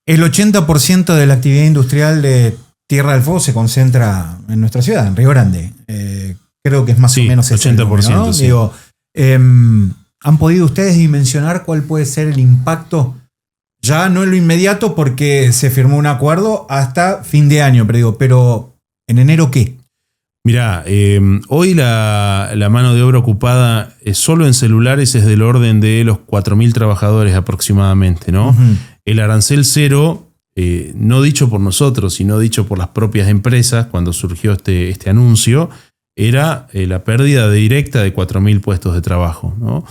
El 80% de la actividad industrial de Tierra del Fuego se concentra en nuestra ciudad, en Río Grande. Creo que es más o menos ese 80%, número, ¿no? sí. Digo, ¿han podido ustedes dimensionar cuál puede ser el impacto? Ya no en lo inmediato porque se firmó un acuerdo hasta fin de año, pero ¿en enero qué? Mirá, hoy la mano de obra ocupada solo en celulares es del orden de los 4.000 trabajadores aproximadamente, ¿no? Uh-huh. El arancel cero, no dicho por nosotros, sino dicho por las propias empresas cuando surgió este anuncio, era la pérdida directa de 4.000 puestos de trabajo, ¿no?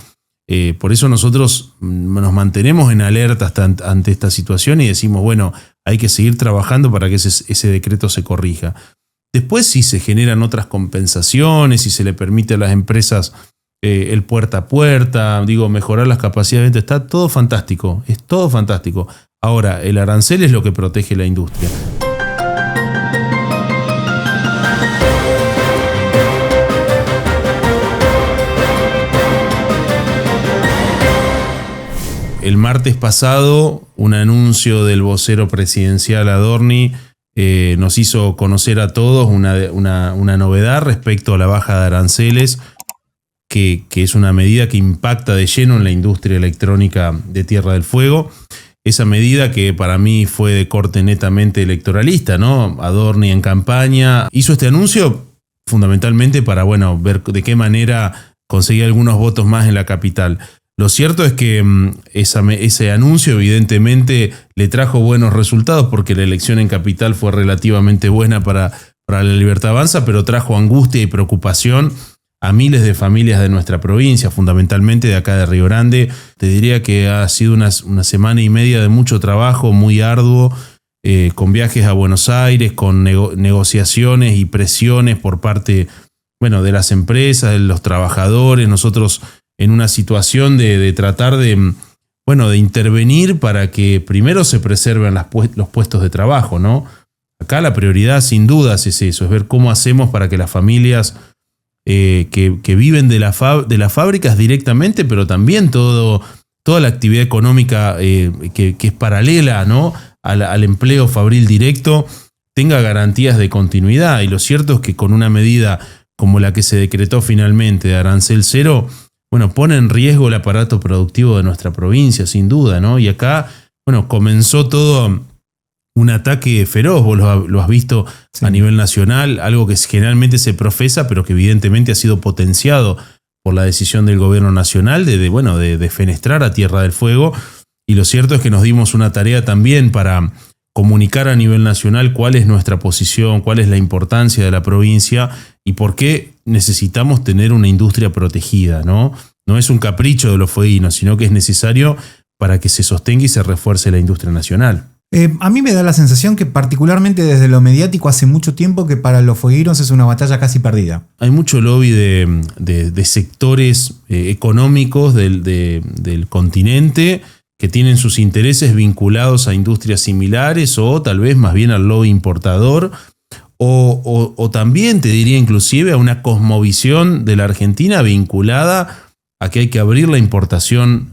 Por eso nosotros nos mantenemos en alerta ante esta situación y decimos, bueno, hay que seguir trabajando para que ese decreto se corrija. Después, si se generan otras compensaciones, si se le permite a las empresas el puerta a puerta, mejorar las capacidades de venta, está todo fantástico, es todo fantástico. Ahora, el arancel es lo que protege la industria. El martes pasado, un anuncio del vocero presidencial Adorni nos hizo conocer a todos una novedad respecto a la baja de aranceles, que es una medida que impacta de lleno en la industria electrónica de Tierra del Fuego. Esa medida que para mí fue de corte netamente electoralista, ¿no? Adorni en campaña hizo este anuncio fundamentalmente para, ver de qué manera conseguir algunos votos más en la capital. Lo cierto es que ese anuncio evidentemente le trajo buenos resultados porque la elección en capital fue relativamente buena para la Libertad Avanza, pero trajo angustia y preocupación a miles de familias de nuestra provincia, fundamentalmente de acá de Río Grande. Te diría que ha sido una semana y media de mucho trabajo, muy arduo, con viajes a Buenos Aires, con negociaciones y presiones por parte de las empresas, de los trabajadores. Nosotros en una situación de tratar de intervenir para que primero se preserven los puestos de trabajo, ¿no? Acá la prioridad sin dudas es eso, es ver cómo hacemos para que las familias que viven de las fábricas directamente, pero también toda la actividad económica que es paralela, ¿no? al empleo fabril directo, tenga garantías de continuidad. Y lo cierto es que con una medida como la que se decretó finalmente de arancel cero, pone en riesgo el aparato productivo de nuestra provincia, sin duda, ¿no? Y acá, comenzó todo un ataque feroz, vos lo has visto sí, a nivel nacional, algo que generalmente se profesa, pero que evidentemente ha sido potenciado por la decisión del gobierno nacional de defenestrar a Tierra del Fuego. Y lo cierto es que nos dimos una tarea también para comunicar a nivel nacional cuál es nuestra posición, cuál es la importancia de la provincia y por qué necesitamos tener una industria protegida, ¿no? No es un capricho de los fueguinos, sino que es necesario para que se sostenga y se refuerce la industria nacional. A mí me da la sensación que particularmente desde lo mediático hace mucho tiempo que para los fueguinos es una batalla casi perdida. Hay mucho lobby de sectores económicos del continente que tienen sus intereses vinculados a industrias similares o tal vez más bien al lobby importador o también te diría inclusive a una cosmovisión de la Argentina vinculada a que hay que abrir la importación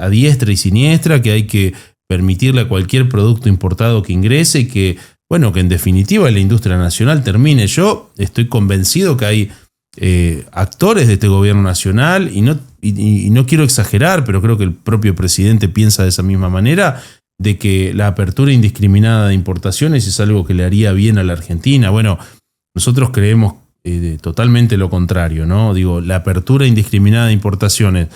a diestra y siniestra, que hay que permitirle a cualquier producto importado que ingrese y que en definitiva la industria nacional termine. Yo estoy convencido que hay actores de este gobierno nacional y no quiero exagerar, pero creo que el propio presidente piensa de esa misma manera, de que la apertura indiscriminada de importaciones es algo que le haría bien a la Argentina. Nosotros creemos totalmente lo contrario, ¿no? La apertura indiscriminada de importaciones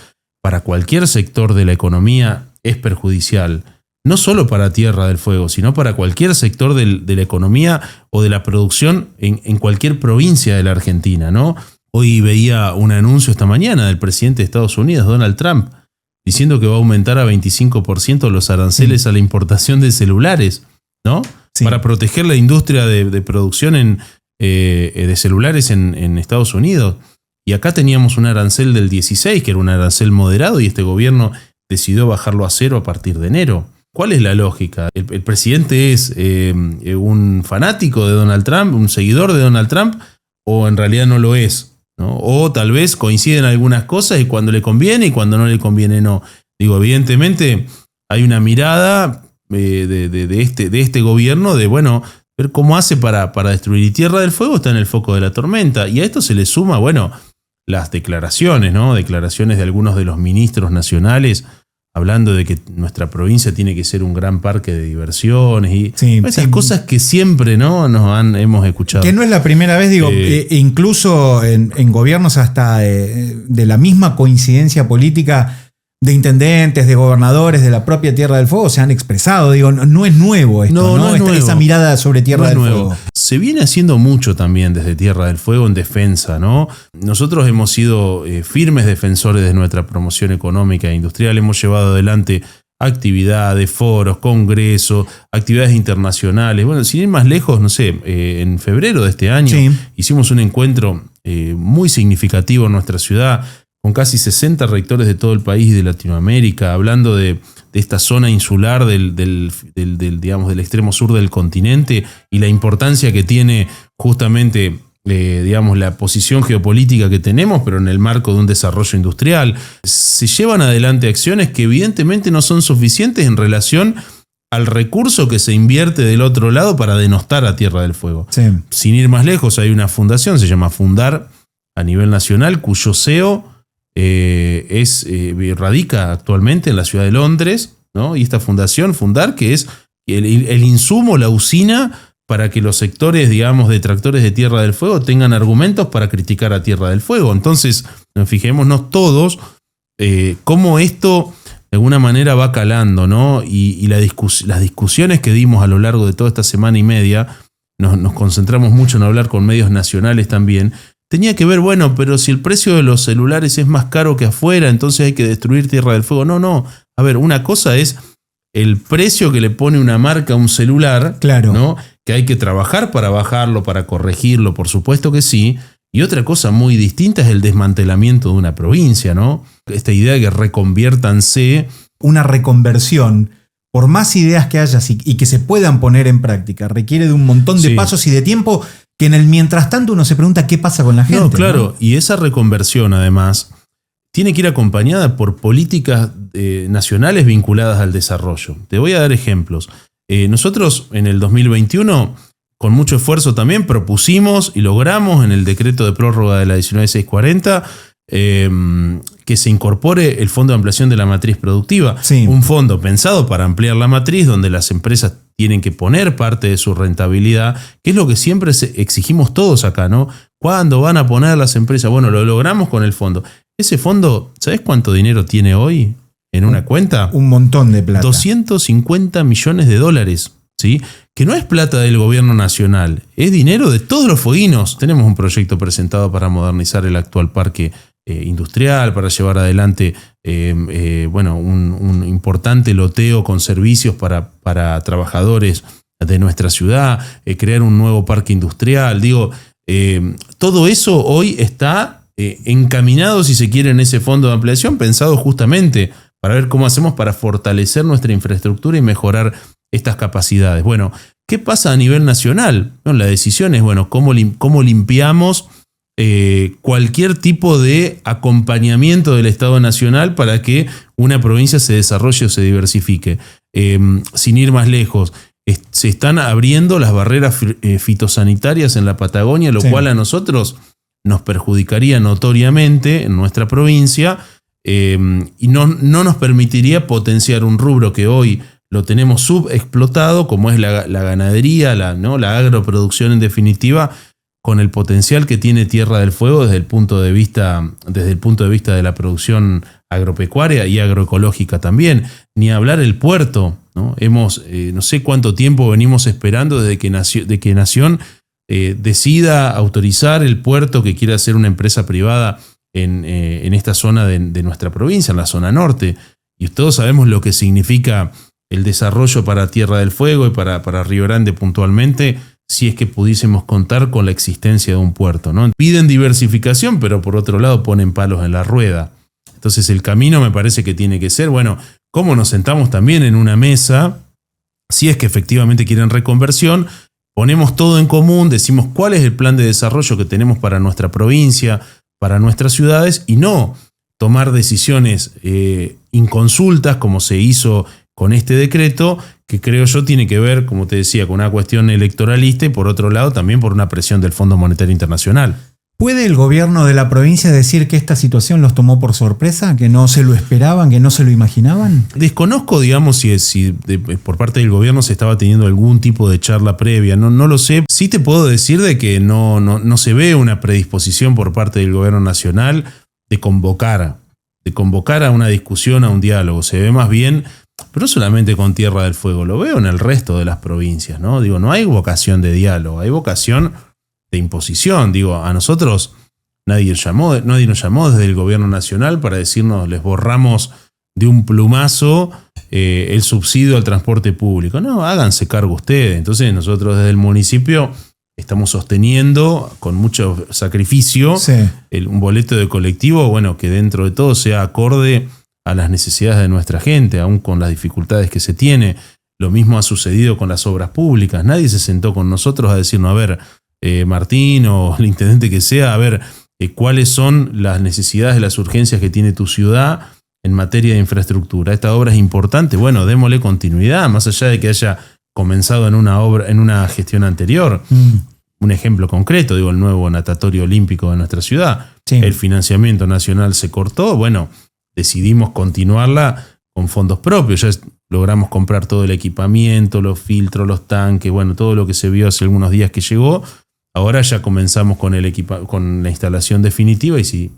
para cualquier sector de la economía es perjudicial. No solo para Tierra del Fuego, sino para cualquier sector de la economía o de la producción en cualquier provincia de la Argentina, ¿no? Hoy veía un anuncio esta mañana del presidente de Estados Unidos, Donald Trump, diciendo que va a aumentar a 25% los aranceles a la importación de celulares, ¿no? Sí. Para proteger la industria de producción de celulares en Estados Unidos. Y acá teníamos un arancel del 16, que era un arancel moderado, y este gobierno decidió bajarlo a 0 a partir de enero. ¿Cuál es la lógica? ¿El presidente es un fanático de Donald Trump, un seguidor de Donald Trump, o en realidad no lo es, ¿no? O tal vez coinciden algunas cosas y cuando le conviene y cuando no le conviene no. Evidentemente hay una mirada de este gobierno de, bueno, ver cómo hace para destruir. Y Tierra del Fuego está en el foco de la tormenta. Y a esto se le suma, bueno, las declaraciones, ¿no? Declaraciones de algunos de los ministros nacionales hablando de que nuestra provincia tiene que ser un gran parque de diversiones y esas cosas que siempre, ¿no? hemos escuchado. Que no es la primera vez, digo, incluso en gobiernos hasta de la misma coincidencia política, de intendentes, de gobernadores de la propia Tierra del Fuego se han expresado. Digo, no es nuevo esto, ¿no? Es nuevo. Esa mirada sobre Tierra del Fuego. Se viene haciendo mucho también desde Tierra del Fuego en defensa, ¿no? Nosotros hemos sido firmes defensores de nuestra promoción económica e industrial. Hemos llevado adelante actividades, foros, congresos, actividades internacionales. Bueno, sin ir más lejos, no sé, en febrero de este año hicimos un encuentro muy significativo en nuestra ciudad, con casi 60 rectores de todo el país y de Latinoamérica, hablando de esta zona insular del extremo sur del continente y la importancia que tiene justamente la posición geopolítica que tenemos, pero en el marco de un desarrollo industrial. Se llevan adelante acciones que evidentemente no son suficientes en relación al recurso que se invierte del otro lado para denostar a Tierra del Fuego. Sí. Sin ir más lejos, hay una fundación, se llama Fundar, a nivel nacional, cuyo CEO radica actualmente en la ciudad de Londres, ¿no? Y esta fundación, Fundar, que es el insumo, la usina para que los sectores, digamos, detractores de Tierra del Fuego tengan argumentos para criticar a Tierra del Fuego. Entonces, fijémonos todos cómo esto de alguna manera va calando, ¿no? Y las discusiones que dimos a lo largo de toda esta semana y media, nos concentramos mucho en hablar con medios nacionales también. Tenía que ver, bueno, pero si el precio de los celulares es más caro que afuera, entonces hay que destruir Tierra del Fuego. No. A ver, una cosa es el precio que le pone una marca a un celular, claro, ¿no? Que hay que trabajar para bajarlo, para corregirlo, por supuesto que sí. Y otra cosa muy distinta es el desmantelamiento de una provincia, ¿no? Esta idea de que reconviértanse. Una reconversión, por más ideas que haya y que se puedan poner en práctica, requiere de un montón de pasos y de tiempo que en el mientras tanto uno se pregunta qué pasa con la gente. No, claro, ¿no? Y esa reconversión además tiene que ir acompañada por políticas nacionales vinculadas al desarrollo. Te voy a dar ejemplos. Nosotros en el 2021, con mucho esfuerzo también, propusimos y logramos en el decreto de prórroga de la 19640 que se incorpore el Fondo de Ampliación de la Matriz Productiva. Sí. Un fondo pensado para ampliar la matriz, donde las empresas tienen que poner parte de su rentabilidad, que es lo que siempre exigimos todos acá, ¿no? ¿Cuándo van a poner las empresas? Bueno, lo logramos con el fondo. Ese fondo, ¿sabés cuánto dinero tiene hoy en una cuenta? Un montón de plata. $250 millones, ¿sí? Que no es plata del gobierno nacional, es dinero de todos los fueguinos. Tenemos un proyecto presentado para modernizar el actual parque industrial, para llevar adelante un importante loteo con servicios para trabajadores de nuestra ciudad, crear un nuevo parque industrial. Todo eso hoy está encaminado, si se quiere, en ese fondo de ampliación, pensado justamente para ver cómo hacemos para fortalecer nuestra infraestructura y mejorar estas capacidades. Bueno, ¿qué pasa a nivel nacional? No, la decisión es, cómo limpiamos cualquier tipo de acompañamiento del Estado Nacional para que una provincia se desarrolle o se diversifique. Sin ir más lejos, se están abriendo las barreras fitosanitarias en la Patagonia, lo cual a nosotros nos perjudicaría notoriamente en nuestra provincia y no nos permitiría potenciar un rubro que hoy lo tenemos subexplotado, como es la ganadería, la agroproducción en definitiva, con el potencial que tiene Tierra del Fuego desde el punto de vista de la producción agropecuaria y agroecológica también. Ni hablar el puerto, ¿no? Hemos, no sé cuánto tiempo venimos esperando desde que Nación decida autorizar el puerto que quiere hacer una empresa privada en esta zona de nuestra provincia, en la zona norte. Y todos sabemos lo que significa el desarrollo para Tierra del Fuego y para Río Grande puntualmente, si es que pudiésemos contar con la existencia de un puerto, ¿no? Piden diversificación, pero por otro lado ponen palos en la rueda. Entonces el camino me parece que tiene que ser, ¿cómo nos sentamos también en una mesa? Si es que efectivamente quieren reconversión, ponemos todo en común, decimos cuál es el plan de desarrollo que tenemos para nuestra provincia, para nuestras ciudades, y no tomar decisiones inconsultas como se hizo con este decreto, que creo yo tiene que ver, como te decía, con una cuestión electoralista y por otro lado también por una presión del Fondo Monetario Internacional. ¿Puede el gobierno de la provincia decir que esta situación los tomó por sorpresa, que no se lo esperaban, que no se lo imaginaban? Desconozco, digamos, si por parte del gobierno se estaba teniendo algún tipo de charla previa, no lo sé. Sí te puedo decir de que no se ve una predisposición por parte del gobierno nacional de convocar a una discusión, a un diálogo. Se ve más bien, pero no solamente con Tierra del Fuego, lo veo en el resto de las provincias, ¿no? Digo, no hay vocación de diálogo, hay vocación de imposición. Digo, a nosotros nadie nos llamó desde el gobierno nacional para decirnos les borramos de un plumazo el subsidio al transporte público. No, háganse cargo ustedes. Entonces nosotros desde el municipio estamos sosteniendo con mucho sacrificio un boleto de colectivo, bueno, que dentro de todo sea acorde a las necesidades de nuestra gente, aún con las dificultades que se tiene. Lo mismo ha sucedido con las obras públicas. Nadie se sentó con nosotros a decirnos, a ver, Martín o el intendente que sea, a ver cuáles son las necesidades, las urgencias que tiene tu ciudad en materia de infraestructura. Esta obra es importante, bueno, démosle continuidad, más allá de que haya comenzado en una gestión anterior. Un ejemplo concreto, digo, el nuevo natatorio olímpico de nuestra ciudad. Sí. El financiamiento nacional se cortó, bueno, decidimos continuarla con fondos propios. Ya logramos comprar todo el equipamiento, los filtros, los tanques, bueno, todo lo que se vio hace algunos días que llegó. Ahora ya comenzamos con la instalación definitiva y si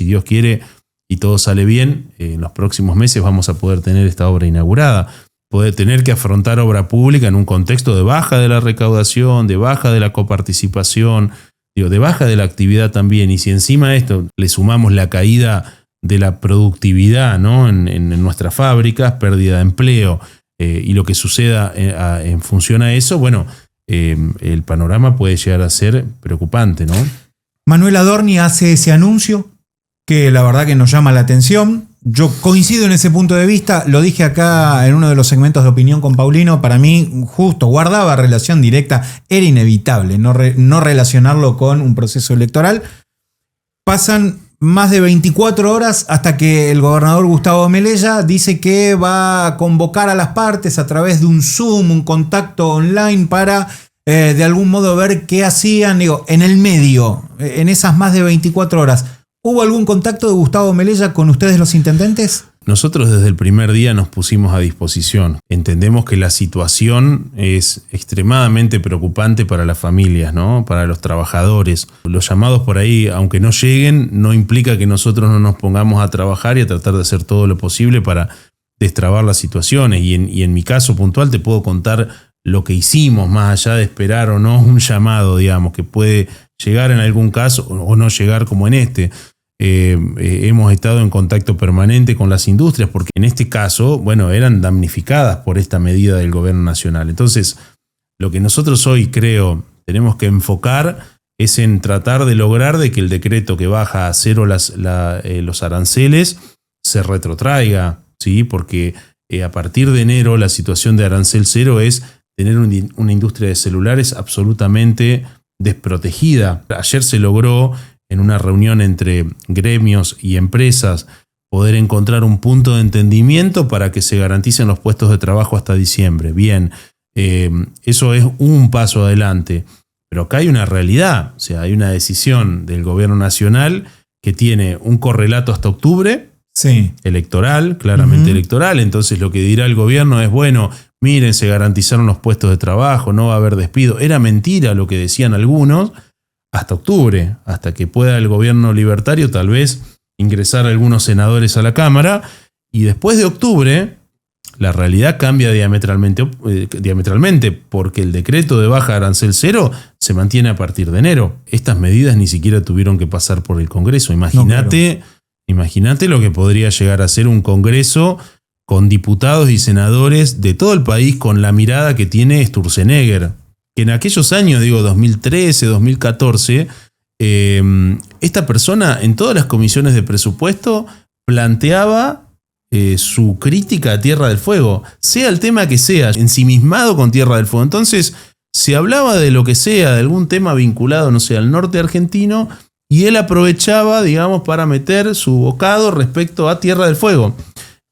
Dios quiere y todo sale bien, en los próximos meses vamos a poder tener esta obra inaugurada. Poder tener que afrontar obra pública en un contexto de baja de la recaudación, de baja de la coparticipación, de baja de la actividad también. Y si encima a esto le sumamos la caída de la productividad, ¿no? en nuestras fábricas, pérdida de empleo y lo que suceda en función a eso, bueno, el panorama puede llegar a ser preocupante, ¿no? Manuel Adorni hace ese anuncio que la verdad que nos llama la atención. Yo coincido en ese punto de vista, lo dije acá en uno de los segmentos de opinión con Paulino, para mí justo guardaba relación directa, era inevitable no relacionarlo con un proceso electoral. Pasan más de 24 horas hasta que el gobernador Gustavo Melella dice que va a convocar a las partes a través de un Zoom, un contacto online para de algún modo ver qué hacían. Digo, en el medio, en esas más de 24 horas, ¿hubo algún contacto de Gustavo Melella con ustedes los intendentes? Nosotros desde el primer día nos pusimos a disposición. Entendemos que la situación es extremadamente preocupante para las familias, ¿no? Para los trabajadores. Los llamados por ahí, aunque no lleguen, no implica que nosotros no nos pongamos a trabajar y a tratar de hacer todo lo posible para destrabar las situaciones. Y en mi caso puntual te puedo contar lo que hicimos, más allá de esperar o no un llamado, digamos, que puede llegar en algún caso o no llegar como en este. Hemos estado en contacto permanente con las industrias porque en este caso, bueno, eran damnificadas por esta medida del gobierno nacional. Entonces, lo que nosotros hoy creo tenemos que enfocar es en tratar de lograr de que el decreto que baja a cero los aranceles se retrotraiga, ¿sí? Porque a partir de enero la situación de arancel cero es tener una industria de celulares absolutamente desprotegida. Ayer se logró en una reunión entre gremios y empresas poder encontrar un punto de entendimiento para que se garanticen los puestos de trabajo hasta diciembre. Bien, eso es un paso adelante, pero acá hay una realidad, o sea, hay una decisión del gobierno nacional que tiene un correlato hasta octubre, sí, electoral, claramente electoral. Entonces lo que dirá el gobierno es, bueno, miren, se garantizaron los puestos de trabajo, no va a haber despido. Era mentira lo que decían algunos, hasta octubre, hasta que pueda el gobierno libertario tal vez ingresar algunos senadores a la Cámara, y después de octubre la realidad cambia diametralmente porque el decreto de baja de arancel cero se mantiene a partir de enero. Estas medidas ni siquiera tuvieron que pasar por el Congreso. Imagínate lo que podría llegar a ser un Congreso con diputados y senadores de todo el país con la mirada que tiene Sturzenegger, que en aquellos años, 2013, 2014, esta persona en todas las comisiones de presupuesto planteaba su crítica a Tierra del Fuego, sea el tema que sea, ensimismado con Tierra del Fuego. Entonces, se hablaba de lo que sea, de algún tema vinculado, no sé, al norte argentino, y él aprovechaba, para meter su bocado respecto a Tierra del Fuego.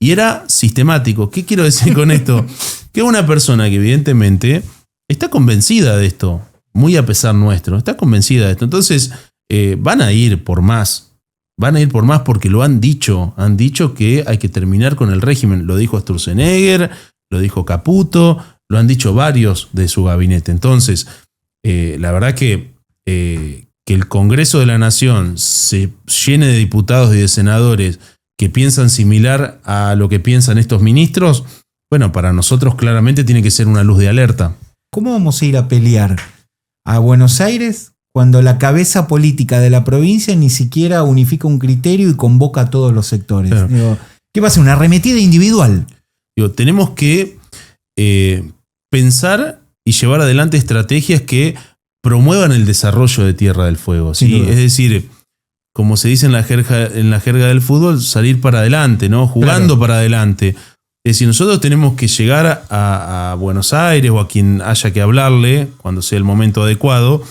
Y era sistemático. ¿Qué quiero decir con esto? que es una persona que evidentemente está convencida de esto, muy a pesar nuestro, está convencida de esto. Entonces van a ir por más porque lo han dicho que hay que terminar con el régimen. Lo dijo Sturzenegger, lo dijo Caputo, lo han dicho varios de su gabinete. Entonces, la verdad que el Congreso de la Nación se llene de diputados y de senadores que piensan similar a lo que piensan estos ministros, bueno, para nosotros claramente tiene que ser una luz de alerta. ¿Cómo vamos a ir a pelear a Buenos Aires cuando la cabeza política de la provincia ni siquiera unifica un criterio y convoca a todos los sectores? Claro. Digo, ¿qué va a ser? ¿Una arremetida individual? Tenemos que pensar y llevar adelante estrategias que promuevan el desarrollo de Tierra del Fuego, ¿sí? Es decir, como se dice en la jerga del fútbol, salir para adelante, ¿no? Jugando para adelante. Es decir, nosotros tenemos que llegar a Buenos Aires o a quien haya que hablarle, cuando sea el momento adecuado,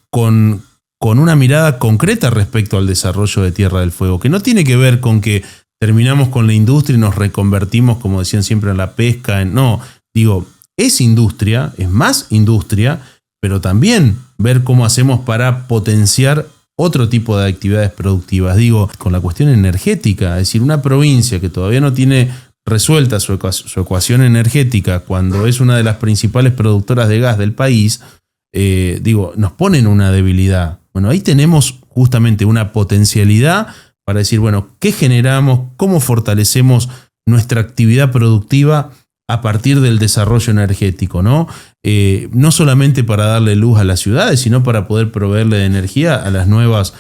con una mirada concreta respecto al desarrollo de Tierra del Fuego, que no tiene que ver con que terminamos con la industria y nos reconvertimos, como decían siempre, en la pesca. No, digo, es industria, es más industria, pero también ver cómo hacemos para potenciar otro tipo de actividades productivas. Digo, con la cuestión energética, es decir, una provincia que todavía no tiene resuelta su ecuación energética cuando es una de las principales productoras de gas del país, nos pone en una debilidad. Bueno, ahí tenemos justamente una potencialidad para decir, bueno, ¿qué generamos? ¿Cómo fortalecemos nuestra actividad productiva a partir del desarrollo energético, ¿no? No solamente para darle luz a las ciudades, sino para poder proveerle de energía a las nuevas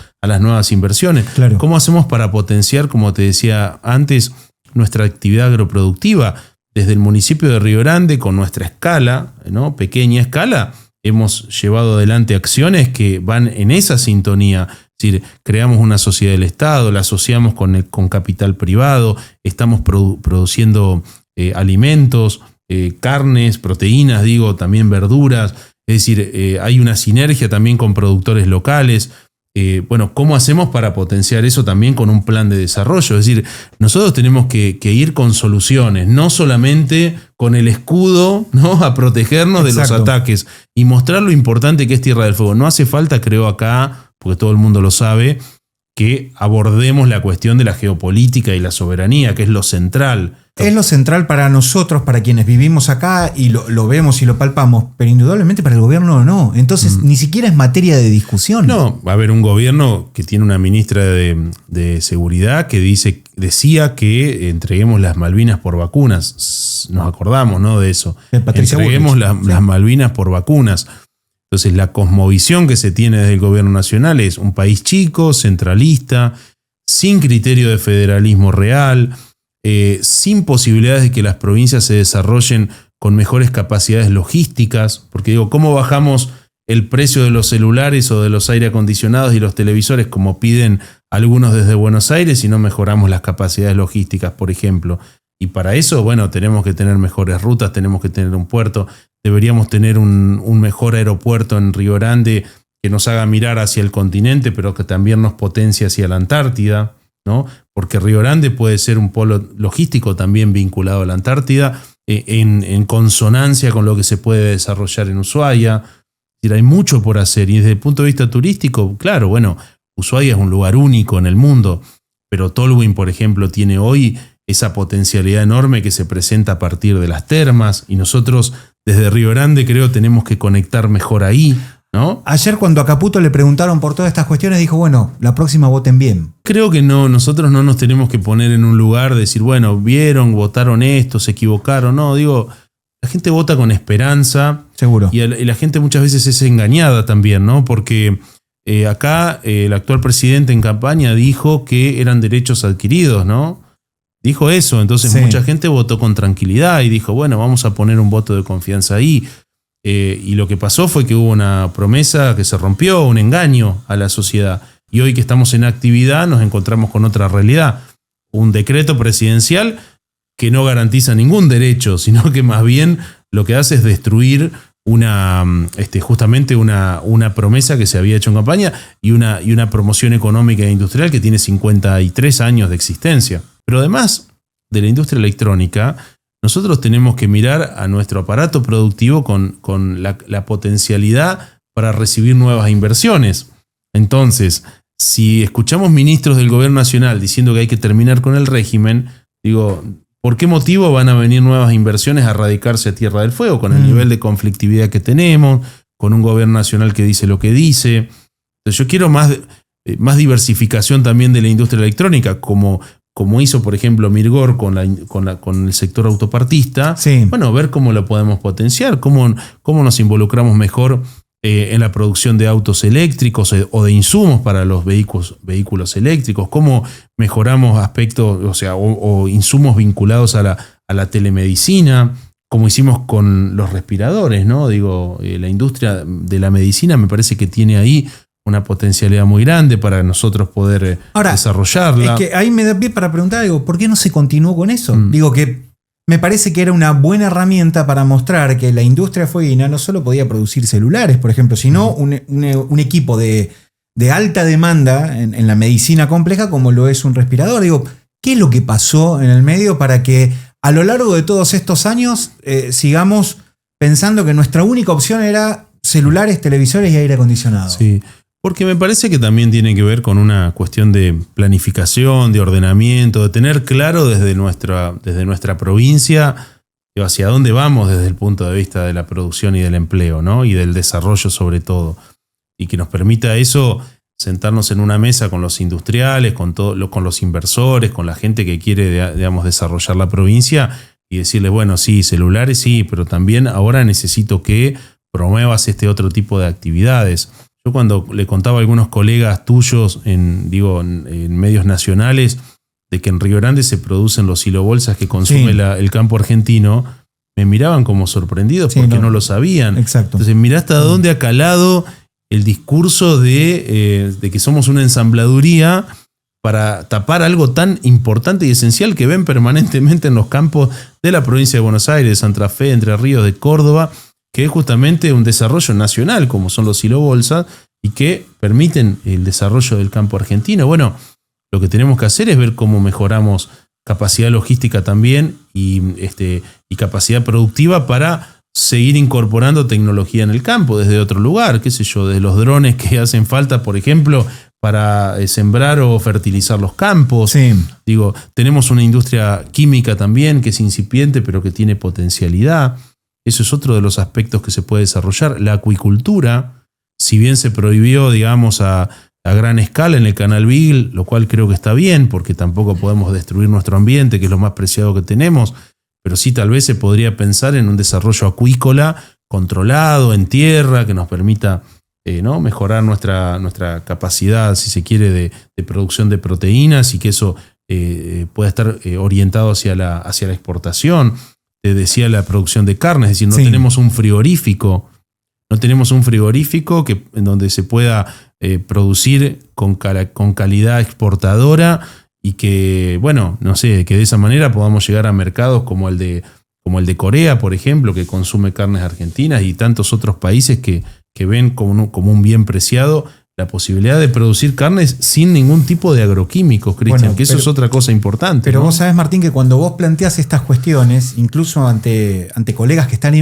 inversiones. Claro. ¿Cómo hacemos para potenciar, como te decía antes, nuestra actividad agroproductiva? Desde el municipio de Río Grande, con nuestra escala, ¿no? Pequeña escala, hemos llevado adelante acciones que van en esa sintonía. Es decir, creamos una sociedad del Estado, la asociamos con capital privado, estamos produciendo alimentos, carnes, proteínas, también verduras. Es decir, hay una sinergia también con productores locales. ¿Cómo hacemos para potenciar eso también con un plan de desarrollo? Es decir, nosotros tenemos que ir con soluciones, no solamente con el escudo, ¿no? A protegernos de los ataques y mostrar lo importante que es Tierra del Fuego. No hace falta, creo acá, porque todo el mundo lo sabe, que abordemos la cuestión de la geopolítica y la soberanía, que es lo central. Es lo central para nosotros, para quienes vivimos acá y lo vemos y lo palpamos, pero indudablemente para el gobierno no. Entonces ni siquiera es materia de discusión. No, va a haber un gobierno que tiene una ministra de Seguridad que decía que entreguemos las Malvinas por vacunas. Nos acordamos, ¿no? De eso. Entreguemos las Malvinas por vacunas. Entonces la cosmovisión que se tiene desde el gobierno nacional es un país chico, centralista, sin criterio de federalismo real, sin posibilidades de que las provincias se desarrollen con mejores capacidades logísticas, porque ¿cómo bajamos el precio de los celulares o de los aire acondicionados y los televisores como piden algunos desde Buenos Aires si no mejoramos las capacidades logísticas, por ejemplo? Y para eso, tenemos que tener mejores rutas, tenemos que tener un puerto, deberíamos tener un mejor aeropuerto en Río Grande que nos haga mirar hacia el continente, pero que también nos potencie hacia la Antártida, ¿no? Porque Río Grande puede ser un polo logístico también vinculado a la Antártida, en consonancia con lo que se puede desarrollar en Ushuaia. Es decir, hay mucho por hacer y desde el punto de vista turístico, claro, Ushuaia es un lugar único en el mundo, pero Tolwyn, por ejemplo, tiene hoy esa potencialidad enorme que se presenta a partir de las termas y nosotros desde Río Grande creo tenemos que conectar mejor ahí, ¿no? Ayer cuando a Caputo le preguntaron por todas estas cuestiones dijo, la próxima voten bien. Creo que no, nosotros no nos tenemos que poner en un lugar de decir, vieron, votaron esto, se equivocaron. No, la gente vota con esperanza. Seguro. Y la gente muchas veces es engañada también, ¿no? Porque acá el actual presidente en campaña dijo que eran derechos adquiridos, ¿no? Dijo eso, entonces mucha gente votó con tranquilidad y dijo, vamos a poner un voto de confianza ahí. Y lo que pasó fue que hubo una promesa que se rompió, un engaño a la sociedad. Y hoy que estamos en actividad nos encontramos con otra realidad. Un decreto presidencial que no garantiza ningún derecho, sino que más bien lo que hace es destruir justamente una promesa que se había hecho en campaña y una promoción económica e industrial que tiene 53 años de existencia. Pero además de la industria electrónica, nosotros tenemos que mirar a nuestro aparato productivo con la potencialidad para recibir nuevas inversiones. Entonces, si escuchamos ministros del gobierno nacional diciendo que hay que terminar con el régimen, digo, ¿por qué motivo van a venir nuevas inversiones a radicarse a Tierra del Fuego con el nivel de conflictividad que tenemos, con un gobierno nacional que dice lo que dice? Entonces, yo quiero más diversificación también de la industria electrónica, como hizo, por ejemplo, Mirgor con el sector autopartista. Sí. Bueno, ver cómo lo podemos potenciar, cómo nos involucramos mejor en la producción de autos eléctricos o de insumos para los vehículos eléctricos, cómo mejoramos aspectos, o insumos vinculados a la telemedicina, como hicimos con los respiradores, ¿no? La industria de la medicina me parece que tiene ahí una potencialidad muy grande para nosotros poder desarrollarla. Es que ahí me da pie para preguntar, ¿por qué no se continuó con eso? Que me parece que era una buena herramienta para mostrar que la industria fueguina no solo podía producir celulares, por ejemplo, sino un equipo de alta demanda en la medicina compleja como lo es un respirador. ¿Qué es lo que pasó en el medio para que a lo largo de todos estos años sigamos pensando que nuestra única opción era celulares, televisores y aire acondicionado? Sí. Porque me parece que también tiene que ver con una cuestión de planificación, de ordenamiento, de tener claro desde nuestra provincia hacia dónde vamos desde el punto de vista de la producción y del empleo, ¿no? Y del desarrollo sobre todo. Y que nos permita eso, sentarnos en una mesa con los industriales, con los inversores, con la gente que quiere, digamos, desarrollar la provincia y decirles, bueno, sí, celulares sí, pero también ahora necesito que promuevas este otro tipo de actividades. Yo cuando le contaba a algunos colegas tuyos en medios nacionales de que en Río Grande se producen los silobolsas que consume el campo argentino, me miraban como sorprendidos porque no lo sabían. Exacto. Entonces mirá hasta dónde ha calado el discurso de que somos una ensambladuría para tapar algo tan importante y esencial que ven permanentemente en los campos de la provincia de Buenos Aires, de Santa Fe, Entre Ríos, de Córdoba, que es justamente un desarrollo nacional, como son los silobolsas, y que permiten el desarrollo del campo argentino. Bueno, lo que tenemos que hacer es ver cómo mejoramos capacidad logística también y capacidad productiva para seguir incorporando tecnología en el campo desde otro lugar, qué sé yo, desde los drones que hacen falta, por ejemplo, para sembrar o fertilizar los campos. Sí. Tenemos una industria química también que es incipiente, pero que tiene potencialidad. Eso es otro de los aspectos que se puede desarrollar. La acuicultura, si bien se prohibió, digamos, a gran escala en el Canal Beagle, lo cual creo que está bien, porque tampoco podemos destruir nuestro ambiente, que es lo más preciado que tenemos, pero sí tal vez se podría pensar en un desarrollo acuícola controlado en tierra, que nos permita mejorar nuestra capacidad, si se quiere, de producción de proteínas y que eso pueda estar orientado hacia la exportación. Te decía la producción de carne, es decir, no tenemos un frigorífico en donde se pueda producir con calidad exportadora y que, que de esa manera podamos llegar a mercados como el de Corea, por ejemplo, que consume carnes argentinas y tantos otros países que ven como un bien preciado la posibilidad de producir carnes sin ningún tipo de agroquímicos, Cristian, que eso es otra cosa importante. Pero vos sabés, Martín, que cuando vos planteás estas cuestiones, incluso ante colegas que están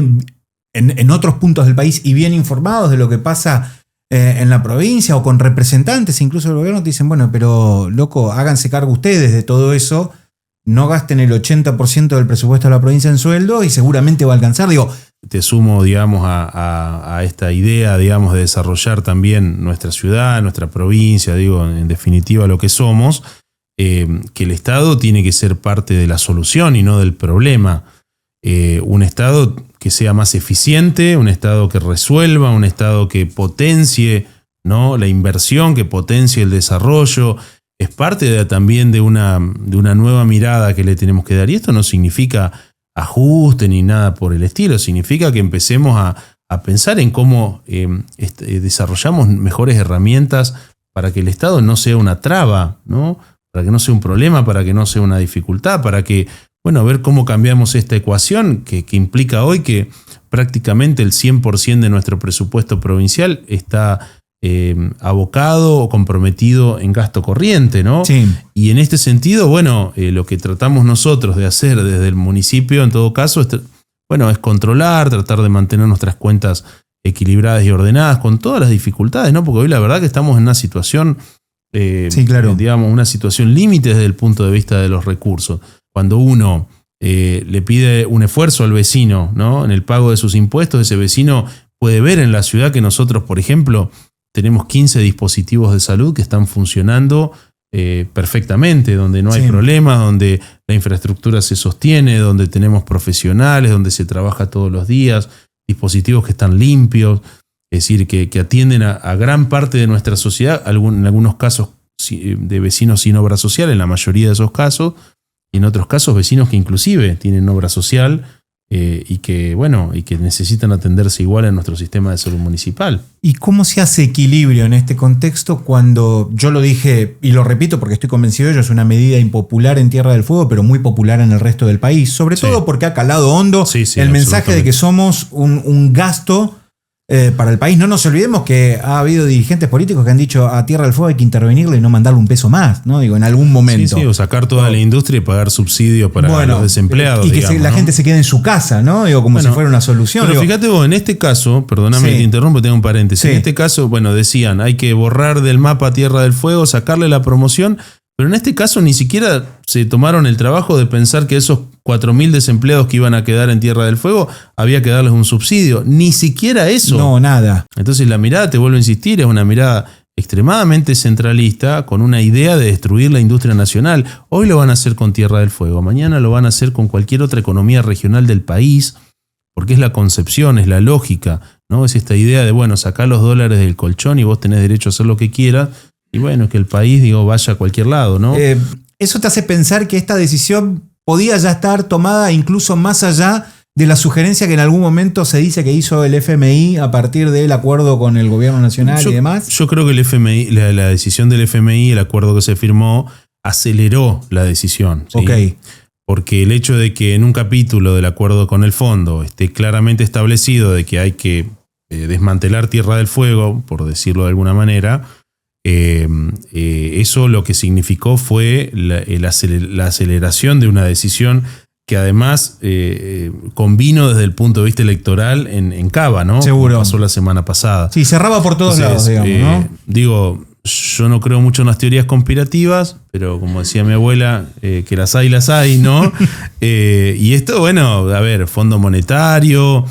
en otros puntos del país y bien informados de lo que pasa en la provincia o con representantes incluso del gobierno, te dicen, bueno, pero loco, háganse cargo ustedes de todo eso, no gasten el 80% del presupuesto de la provincia en sueldo y seguramente va a alcanzar. Te sumo, digamos, a esta idea, digamos, de desarrollar también nuestra ciudad, nuestra provincia, en definitiva lo que somos, que el Estado tiene que ser parte de la solución y no del problema. Un Estado que sea más eficiente, un Estado que resuelva, un Estado que potencie, ¿no?, la inversión, que potencie el desarrollo, es parte también de una nueva mirada que le tenemos que dar. Y esto no significa ajuste ni nada por el estilo, significa que empecemos a pensar en cómo desarrollamos mejores herramientas para que el Estado no sea una traba, ¿no?, para que no sea un problema, para que no sea una dificultad, para que, ver cómo cambiamos esta ecuación que implica hoy que prácticamente el 100% de nuestro presupuesto provincial está abocado o comprometido en gasto corriente, ¿no? Sí. Y en este sentido, bueno, lo que tratamos nosotros de hacer desde el municipio, en todo caso, es controlar, tratar de mantener nuestras cuentas equilibradas y ordenadas con todas las dificultades, ¿no? Porque hoy la verdad que estamos en una situación, sí, claro. digamos, una situación límite desde el punto de vista de los recursos. Cuando uno le pide un esfuerzo al vecino, ¿no? En el pago de sus impuestos, ese vecino puede ver en la ciudad que nosotros, por ejemplo, tenemos 15 dispositivos de salud que están funcionando perfectamente, donde no hay problemas, donde la infraestructura se sostiene, donde tenemos profesionales, donde se trabaja todos los días, dispositivos que están limpios, es decir, que atienden a gran parte de nuestra sociedad, en algunos casos de vecinos sin obra social, en la mayoría de esos casos, y en otros casos vecinos que inclusive tienen obra social y que necesitan atenderse igual en nuestro sistema de salud municipal. ¿Y cómo se hace equilibrio en este contexto cuando, yo lo dije y lo repito porque estoy convencido de ello, es una medida impopular en Tierra del Fuego, pero muy popular en el resto del país? Sobre todo porque ha calado hondo el mensaje de que somos un gasto para el país. No nos olvidemos que ha habido dirigentes políticos que han dicho a Tierra del Fuego hay que intervenirle y no mandarle un peso más, ¿no? Digo, en algún momento. Sí, o sacar toda la industria y pagar subsidios para los desempleados. Y que la gente se quede en su casa, ¿no? Digo, como si fuera una solución. Pero fíjate vos, en este caso, perdóname que te interrumpo, tengo un paréntesis. En este caso, decían, hay que borrar del mapa Tierra del Fuego, sacarle la promoción, pero en este caso ni siquiera se tomaron el trabajo de pensar que esos 4.000 desempleados que iban a quedar en Tierra del Fuego había que darles un subsidio. Ni siquiera eso. No, nada. Entonces la mirada, te vuelvo a insistir, es una mirada extremadamente centralista con una idea de destruir la industria nacional. Hoy lo van a hacer con Tierra del Fuego, mañana lo van a hacer con cualquier otra economía regional del país, porque es la concepción, es la lógica, ¿no? Es esta idea de, sacar los dólares del colchón y vos tenés derecho a hacer lo que quieras. Y que el país, vaya a cualquier lado, ¿no? Eso te hace pensar que esta decisión podía ya estar tomada incluso más allá de la sugerencia que en algún momento se dice que hizo el FMI a partir del acuerdo con el gobierno nacional y demás. Yo creo que el FMI, la decisión del FMI, el acuerdo que se firmó, aceleró la decisión. ¿Sí? Ok. Porque el hecho de que en un capítulo del acuerdo con el fondo esté claramente establecido de que hay que desmantelar Tierra del Fuego, por decirlo de alguna manera, eso lo que significó fue la aceleración de una decisión que además convino desde el punto de vista electoral en Cava, ¿no? Seguro. Como pasó la semana pasada. Sí, cerraba por todos lados, digamos, ¿no? Yo no creo mucho en las teorías conspirativas, pero como decía mi abuela, que las hay, ¿no? Y esto, Fondo Monetario,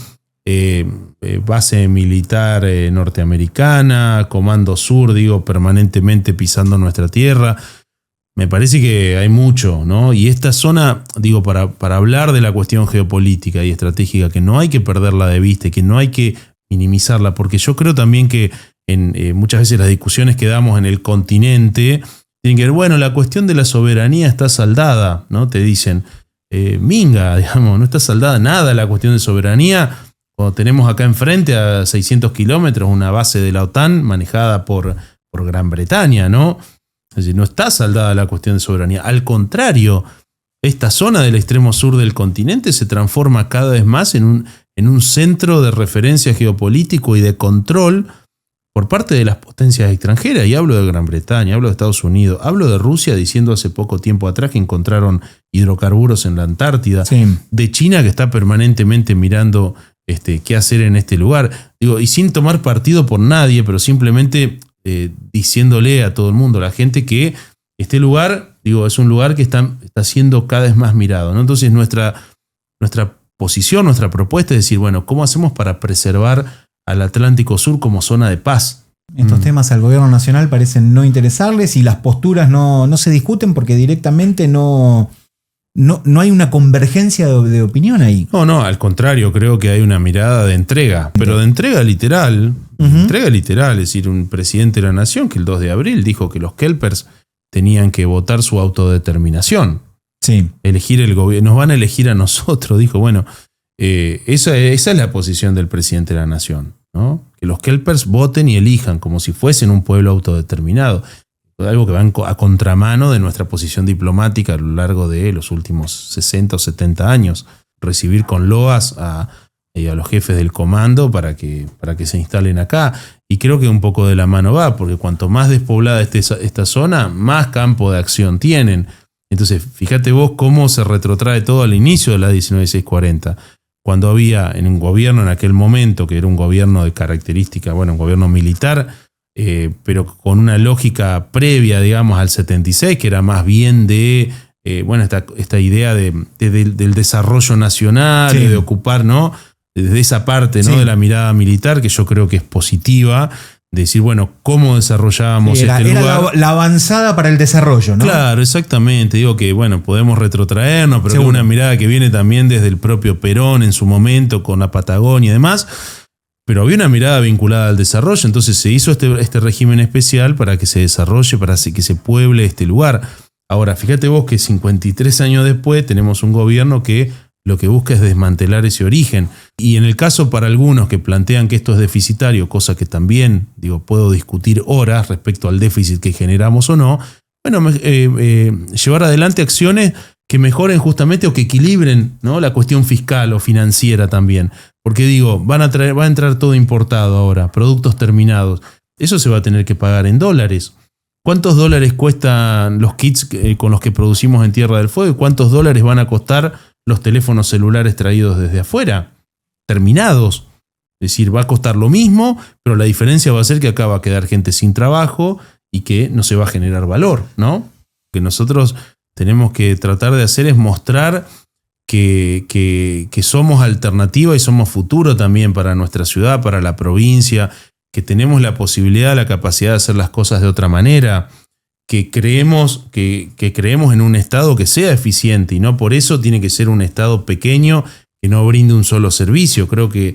base militar norteamericana, Comando Sur, permanentemente pisando nuestra tierra. Me parece que hay mucho, ¿no? Y esta zona, para hablar de la cuestión geopolítica y estratégica, que no hay que perderla de vista y que no hay que minimizarla, porque yo creo también que muchas veces las discusiones que damos en el continente tienen que ver, la cuestión de la soberanía está saldada, ¿no? Te dicen, no está saldada nada la cuestión de soberanía. Cuando tenemos acá enfrente a 600 kilómetros una base de la OTAN manejada por Gran Bretaña, ¿no? Es decir, no está saldada la cuestión de soberanía. Al contrario, esta zona del extremo sur del continente se transforma cada vez más en un centro de referencia geopolítico y de control por parte de las potencias extranjeras. Y hablo de Gran Bretaña, hablo de Estados Unidos, hablo de Rusia diciendo hace poco tiempo atrás que encontraron hidrocarburos en la Antártida, de China que está permanentemente mirando qué hacer en este lugar. Y sin tomar partido por nadie, pero simplemente diciéndole a todo el mundo, a la gente, que este lugar, es un lugar que está siendo cada vez más mirado, ¿no? Entonces nuestra posición, nuestra propuesta es decir, ¿cómo hacemos para preservar al Atlántico Sur como zona de paz? Estos temas al gobierno nacional parecen no interesarles y las posturas no se discuten porque directamente no hay una convergencia de opinión ahí. No, al contrario, creo que hay una mirada de entrega, pero de entrega literal. Entrega literal, es decir, un presidente de la nación que el 2 de abril dijo que los kelpers tenían que votar su autodeterminación. Sí. Elegir el gobierno, nos van a elegir a nosotros, dijo. Esa es la posición del presidente de la nación, ¿no? Que los kelpers voten y elijan como si fuesen un pueblo autodeterminado. Algo que va a contramano de nuestra posición diplomática a lo largo de los últimos 60 o 70 años. Recibir con loas a a los jefes del comando para que se instalen acá. Y creo que un poco de la mano va, porque cuanto más despoblada esté esta zona, más campo de acción tienen. Entonces, fíjate vos cómo se retrotrae todo al inicio de la 19640. Cuando había en un gobierno en aquel momento, que era un gobierno de característica, un gobierno militar, pero con una lógica previa, digamos, al 76, que era más bien de, esta idea del desarrollo nacional, sí, de ocupar, ¿no? Desde esa parte, ¿no? Sí, de la mirada militar, que yo creo que es positiva, de decir, ¿cómo desarrollábamos este lugar? Era la avanzada para el desarrollo, ¿no? Claro, exactamente. Digo que, podemos retrotraernos, pero es una mirada que viene también desde el propio Perón en su momento, con la Patagonia y demás. Pero había una mirada vinculada al desarrollo, entonces se hizo este régimen especial para que se desarrolle, para que se pueble este lugar. Ahora, fíjate vos que 53 años después tenemos un gobierno que lo que busca es desmantelar ese origen. Y en el caso para algunos que plantean que esto es deficitario, cosa que también puedo discutir horas respecto al déficit que generamos o no, llevar adelante acciones que mejoren justamente o que equilibren, ¿no?, la cuestión fiscal o financiera también. Porque va a entrar todo importado ahora, productos terminados. Eso se va a tener que pagar en dólares. ¿Cuántos dólares cuestan los kits con los que producimos en Tierra del Fuego? ¿Y cuántos dólares van a costar los teléfonos celulares traídos desde afuera, terminados? Es decir, va a costar lo mismo, pero la diferencia va a ser que acá va a quedar gente sin trabajo y que no se va a generar valor, ¿no? Lo que nosotros tenemos que tratar de hacer es mostrar que somos alternativa y somos futuro también para nuestra ciudad, para la provincia, que tenemos la posibilidad, la capacidad de hacer las cosas de otra manera, que creemos en un Estado que sea eficiente y no por eso tiene que ser un Estado pequeño que no brinde un solo servicio. Creo que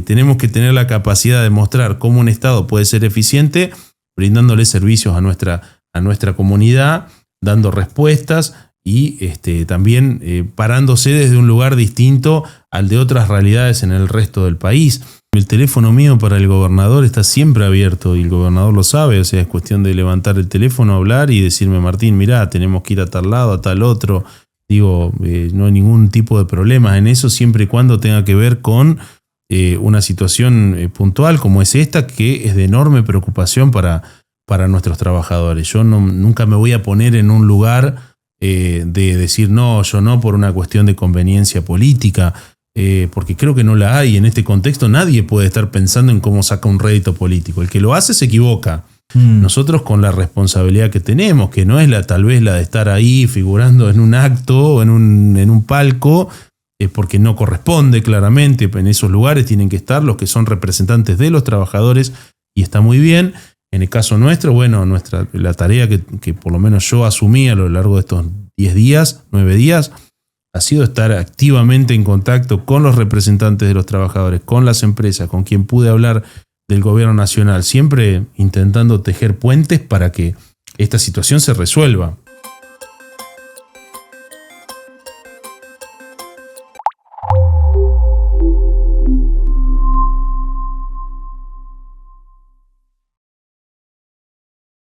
tenemos que tener la capacidad de mostrar cómo un Estado puede ser eficiente brindándole servicios a nuestra comunidad, dando respuestas y también parándose desde un lugar distinto al de otras realidades en el resto del país. El teléfono mío para el gobernador está siempre abierto y el gobernador lo sabe, o sea, es cuestión de levantar el teléfono, hablar y decirme, Martín, mirá, tenemos que ir a tal lado, a tal otro. No hay ningún tipo de problemas en eso, siempre y cuando tenga que ver con una situación puntual como es esta, que es de enorme preocupación para nuestros trabajadores. Yo nunca me voy a poner en un lugar de decir no, yo no, por una cuestión de conveniencia política, porque creo que no la hay. En este contexto nadie puede estar pensando en cómo saca un rédito político. El que lo hace se equivoca. Nosotros, con la responsabilidad que tenemos, que no es tal vez la de estar ahí figurando en un acto o en un palco, porque no corresponde claramente. En esos lugares tienen que estar los que son representantes de los trabajadores y está muy bien. En el caso nuestro, la tarea que por lo menos yo asumí a lo largo de estos 9 días, ha sido estar activamente en contacto con los representantes de los trabajadores, con las empresas, con quien pude hablar del gobierno nacional, siempre intentando tejer puentes para que esta situación se resuelva.